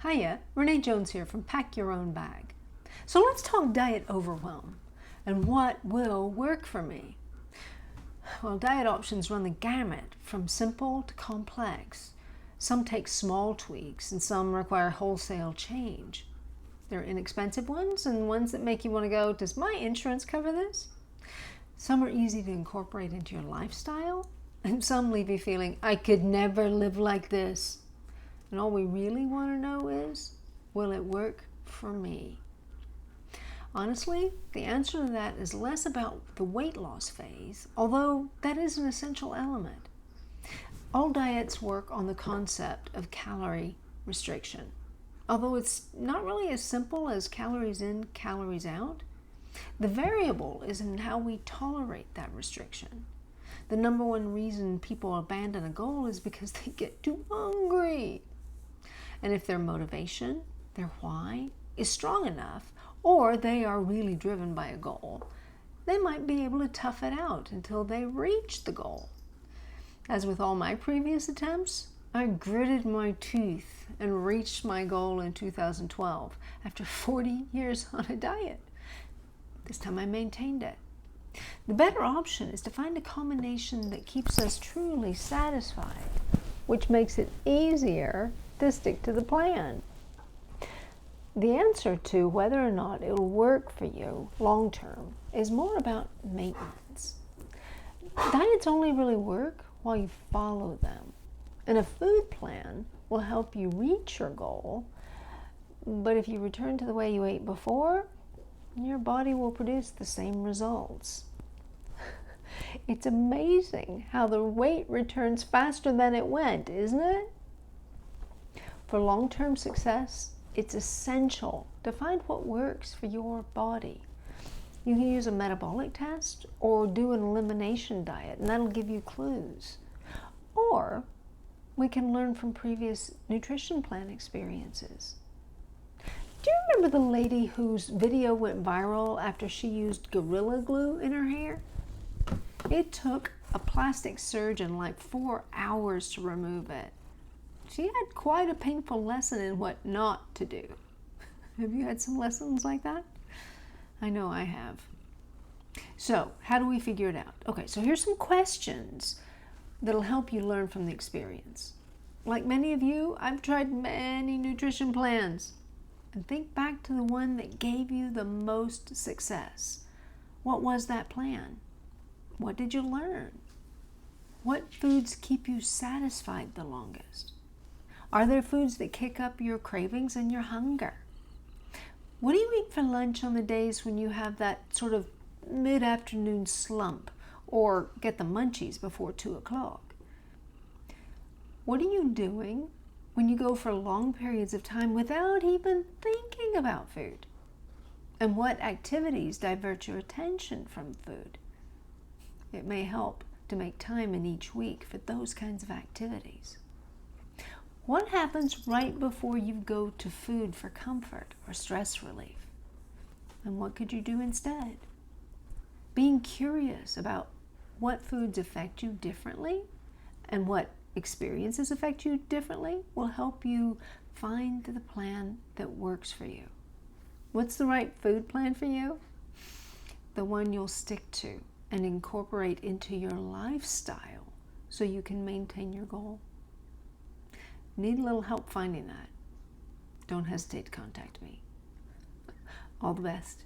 Hiya, Renee Jones here from Pack Your Own Bag. So let's talk diet overwhelm and what will work for me. Well, diet options run the gamut from simple to complex. Some take small tweaks and some require wholesale change. There are inexpensive ones and ones that make you want to go, does my insurance cover this? Some are easy to incorporate into your lifestyle, and some leave you feeling, I could never live like this. And all we really want to know is, will it work for me? Honestly, the answer to that is less about the weight loss phase, although that is an essential element. All diets work on the concept of calorie restriction. Although it's not really as simple as calories in, calories out, the variable is in how we tolerate that restriction. The number one reason people abandon a goal is because they get too hungry. And if their motivation, their why, is strong enough, or they are really driven by a goal, they might be able to tough it out until they reach the goal. As with all my previous attempts, I gritted my teeth and reached my goal in 2012 after 40 years on a diet. This time I maintained it. The better option is to find a combination that keeps us truly satisfied, which makes it easier to stick to the plan. The answer to whether or not it'll work for you long term is more about maintenance. Diets only really work while you follow them, and a food plan will help you reach your goal, but if you return to the way you ate before, your body will produce the same results. It's amazing how the weight returns faster than it went, isn't it? For long-term success, it's essential to find what works for your body. You can use a metabolic test or do an elimination diet, and that'll give you clues. Or we can learn from previous nutrition plan experiences. Do you remember the lady whose video went viral after she used Gorilla Glue in her hair? It took a plastic surgeon like 4 hours to remove it. She had quite a painful lesson in what not to do. Have you had some lessons like that? I know I have. So, how do we figure it out? Okay, so here's some questions that'll help you learn from the experience. Like many of you, I've tried many nutrition plans. And think back to the one that gave you the most success. What was that plan? What did you learn? What foods keep you satisfied the longest? Are there foods that kick up your cravings and your hunger? What do you eat for lunch on the days when you have that sort of mid-afternoon slump or get the munchies before 2 o'clock? What are you doing when you go for long periods of time without even thinking about food? And what activities divert your attention from food? It may help to make time in each week for those kinds of activities. What happens right before you go to food for comfort or stress relief? And what could you do instead? Being curious about what foods affect you differently and what experiences affect you differently will help you find the plan that works for you. What's the right food plan for you? The one you'll stick to and incorporate into your lifestyle so you can maintain your goal. Need a little help finding that? Don't hesitate to contact me. All the best.